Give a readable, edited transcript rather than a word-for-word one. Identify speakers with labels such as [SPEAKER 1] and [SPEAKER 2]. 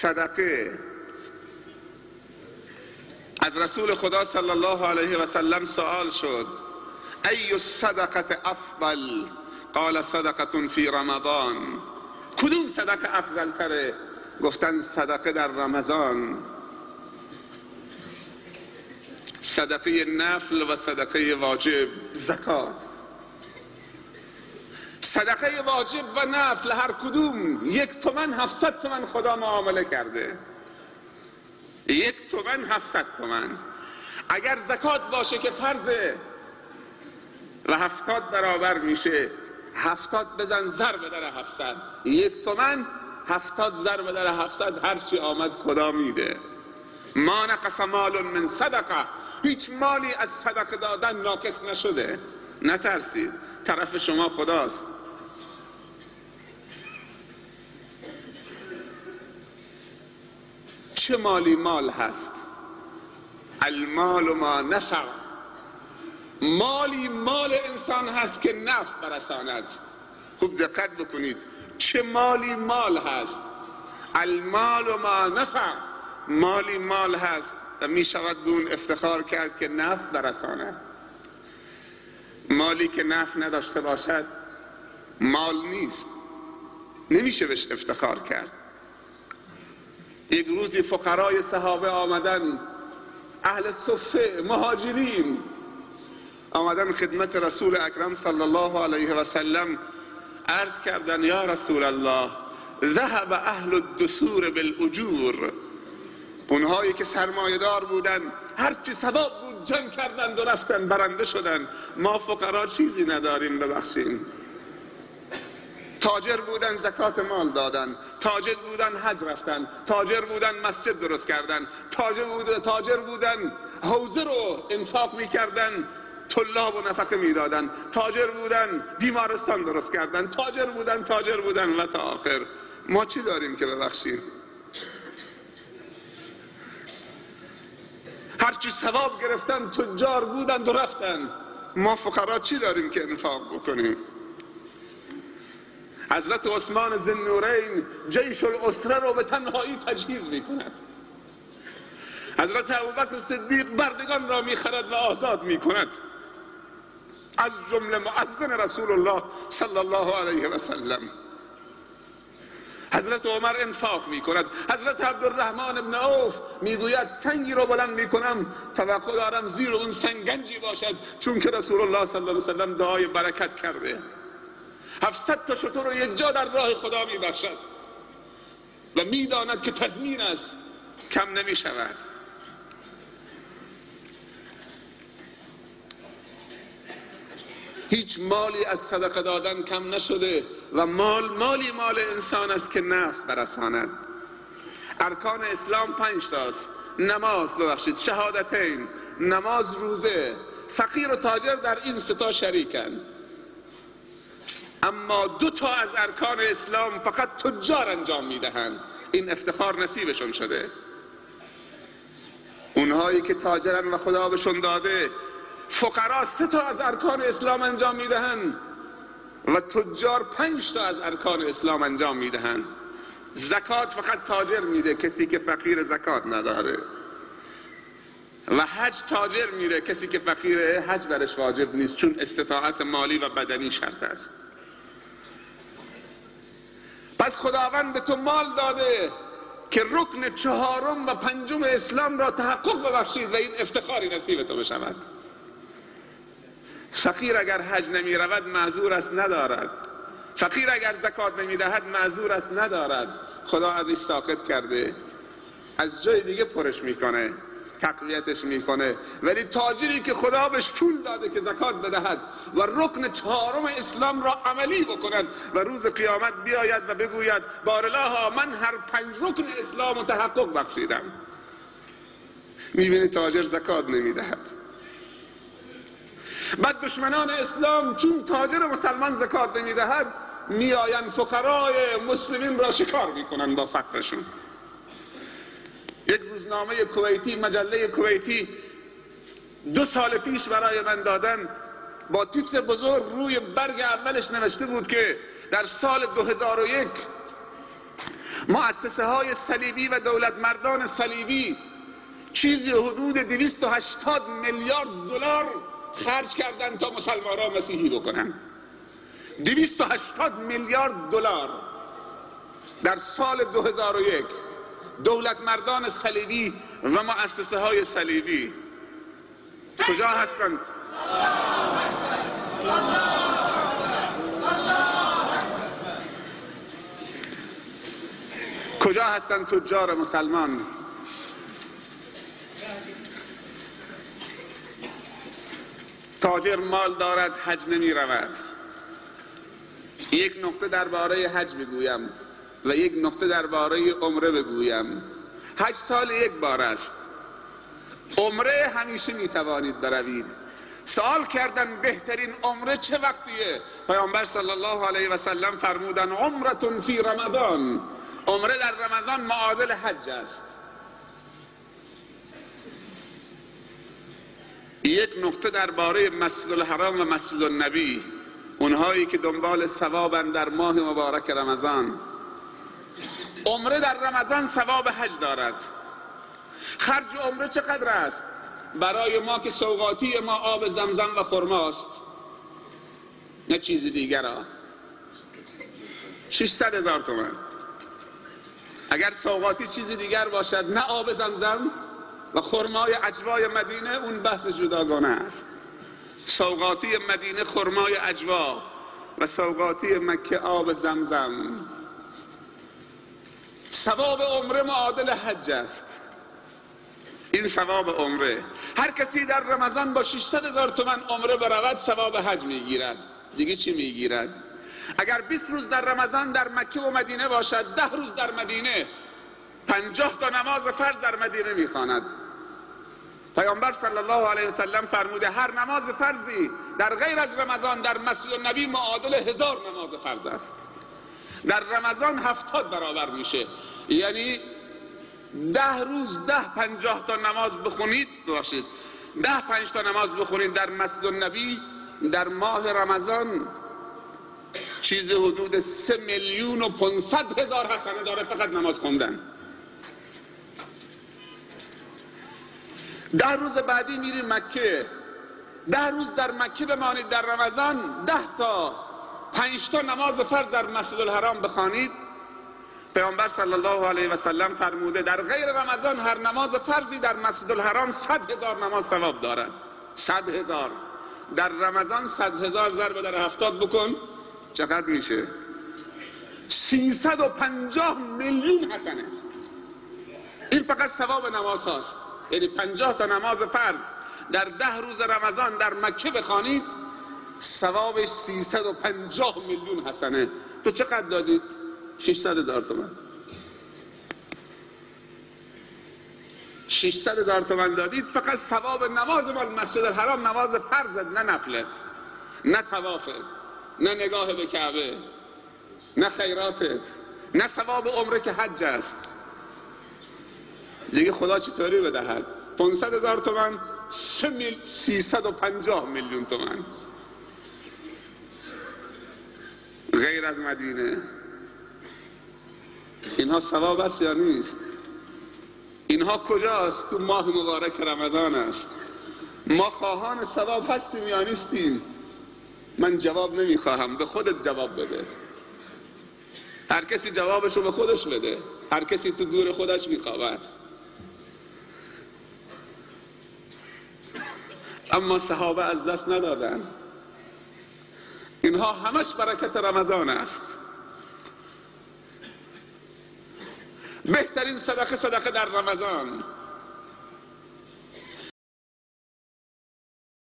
[SPEAKER 1] صدقه. از رسول خدا صلی الله علیه و سلم سوال شد ای الصدقه افضل؟ قال صدقه فی رمضان. کدوم صدقه افضل تره؟ گفتن صدقه در رمضان. صدقه نفل و صدقه واجب. زکات. صدقه واجب و نفل هر کدوم 1 تومن 700 تومن خدا معامله کرده. 1 تومن 700 تومن. اگر زکات باشه که فرضه و 70 برابر میشه، 70 بزن ضرب در 700. 1 تومن 70 ضرب در 700 هرچی آمد خدا میده. ما نقص مال من صدقه. هیچ مالی از صدقه دادن ناقص نشده. نترسید، طرف شما خداست. چه مالی مال هست؟ المال ما نفع. مالی مال انسان هست که نفع برساند. خوب دقت بکنید، چه مالی مال هست؟ المال ما نفع. مالی مال هست و می شود به اون افتخار کرد که نفع برساند. مالی که نفع نداشته باشد مال نیست، نمیشه بهش افتخار کرد. یک روزی فقرای صحابه آمدن، اهل صفه مهاجرین آمدن خدمت رسول اکرم صلی الله علیه و سلم، عرض کردن یا رسول الله ذهب اهل الدثور بالاجور. اونهایی که سرمایه‌دار بودن هرچی ثواب بود جمع کردند و رفتن، برنده شدن. ما فقرا چیزی نداریم، ببخشیم. تاجر بودن زکات مال دادن، تاجر بودن حج رفتن، تاجر بودن مسجد درست کردن، تاجر بودن حوزه رو انفاق میکردن، طلاب و نفقه میدادن، تاجر بودن بیمارستان درست کردن، تاجر بودن و تا آخر. ما چی داریم که ببخشیم؟ هرچی ثواب گرفتن تجار بودن و رفتن. ما فقرا چی داریم که انفاق بکنیم؟ حضرت عثمان ذوالنورین جیش الاسره رو به تنهایی تجهیز میکند. حضرت ابوبکر صدیق بردگان را میخرد و آزاد میکند، از جمله مؤذن رسول الله صلی الله علیه و سلم. حضرت عمر انفاق میکند. حضرت عبدالرحمن ابن عوف میگوید سنگی رو بلند میکنم، توقع دارم زیر اون سنگ گنجی باشد، چون که رسول الله صلی الله علیه و سلم دعای برکت کرده. 700 تا شتر رو یک جا در راه خدا میبخشد و میداند که تضمین است، کم نمیشود. هیچ مالی از صدقه دادن کم نشده و مالی مال انسان است که نفع برساند. ارکان اسلام 5 تاست. نماز، شهادتین، نماز، روزه. فقیر و تاجر در این 3 تا شریکند، اما 2 تا از ارکان اسلام فقط تجار انجام میدهند. این افتخار نصیبشون شده. اونهایی که تاجرن و خدا بهشون داده. فقرا 3 تا از ارکان اسلام انجام میدهند و تجار 5 تا از ارکان اسلام انجام میدهند. زکات فقط تاجر میده، کسی که فقیر زکات نداره. و حج تاجر میره، کسی که فقیره حج برش واجب نیست، چون استطاعت مالی و بدنی شرط است. پس خداوند به تو مال داده که رکن 4 و 5 اسلام را تحقق ببخشید و این افتخاری نصیب تو بشود. فقیر اگر حج نمی رود معذور است، ندارد. فقیر اگر زکات نمی دهد معذور است، ندارد. خدا ازش ساقط کرده، از جای دیگه پرش میکنه، تقویتش میکنه. ولی تاجری که خدا بهش پول داده که زکات بدهد و رکن 4 اسلام را عملی بکند و روز قیامت بیاید و بگوید بارالله من هر 5 رکن اسلام رو تحقق بخشیدم، میبینی تاجر زکات نمیدهد. بعد دشمنان اسلام چون تاجر مسلمان زکات نمیدهد، میآیند فقرای مسلمین را شکار میکنند با فقرشون. یک روزنامه کویتی، مجله کویتی 2 سال پیش برای من دادن، با تیتر بزرگ روی برگ اولش نوشته بود که در سال 2001 مؤسسه های صلیبی و دولت مردان صلیبی چیزی حدود 280 میلیارد دلار خرج کردن تا مسلمان را مسیحی بکنن. 280 میلیارد دلار در سال 2001 دولت مردان صلیبی و مؤسسه های صلیبی کجا هستند؟ کجا هستند تجار مسلمان؟ تاجر مال دارد، حج نمی رود. یک نکته درباره حج بگویم و یک نکته درباره عمره بگویم. حج سال یک بار است، عمره همیشه می توانید بروید. سوال کردن بهترین عمره چه وقتیه؟ پیامبر صلی الله علیه و سلم فرمودن عمرتون فی رمضان، عمره در رمضان معادل حج است. یک نکته درباره مسجد الحرام و مسجد النبی، اونهایی که دنبال ثوابن در ماه مبارک رمضان، عمره در رمضان ثواب حج دارد. خرج عمره چقدر است؟ برای ما که سوغاتی ما آب زمزم و خرماست، نه چیز دیگر ها، 600,000 تومان. اگر سوغاتی چیز دیگر باشد، نه آب زمزم و خرمای عجوای مدینه، اون بحث جداگانه است. سوغاتی مدینه خرمای عجوا و سوغاتی مکه آب زمزم. ثواب عمره معادل حج است. این ثواب عمره. هر کسی در رمضان با 600,000 تومان عمره برود ثواب حج میگیرد. دیگه چی میگیرد؟ اگر 20 روز در رمضان در مکه و مدینه باشد، 10 روز در مدینه، 50 تا نماز فرض در مدینه میخواند. پیامبر صلی الله علیه و سلم فرموده هر نماز فرضی در غیر از رمضان در مسجد النبی معادل 1000 نماز فرض است. در رمضان 70 برابر میشه. یعنی 10 روز 50 تا نماز بخونید، ببخشید 5 تا نماز بخونید در مسجد النبی در ماه رمضان، چیز حدود 3,500,000 حسنه داره فقط نماز خوندن. 10 روز بعدی میری مکه، 10 روز در مکه بمانید در رمضان، 10 تا 5 تا نماز فرض در مسجد الحرام بخوانید. پیامبر صلی الله علیه و سلم فرموده در غیر رمضان هر نماز فرضی در مسجد الحرام 100,000 نماز ثواب دارد. 100,000 در رمضان، 100,000 ضرب در 70 بکن چقدر میشه؟ 350 میلیون حسنه. این فقط ثواب نماز هاست. یعنی 50 تا نماز فرض در 10 روز رمضان در مکه بخوانید، ثوابش 350 میلیون حسنه. تو چقدر دادید؟ 600,000 تومان. 600,000 تومان دادید فقط ثواب نماز مال مسجد الحرام، نماز فرض، نه نفله، نه طوافه، نه نگاه به کعبه، نه خیراتت، نه ثواب عمره که حج است. دیگه خدا چطوری بدهد؟ 500,000 تومان، 350 میلیون تومان. غیر از مدینه. اینها ثواب است یا نیست؟ اینها کجاست؟ تو ماه مبارک رمضان است. ما خواهان ثواب هستیم یا نیستیم؟ من جواب نمیخواهم، به خودت جواب بده. هر کسی جوابشو به خودش بده. هر کسی تو گور خودش میخوابد. اما صحابه از دست ندادن. اینها همش برکت رمضان است. بهترین صدقه در رمضان.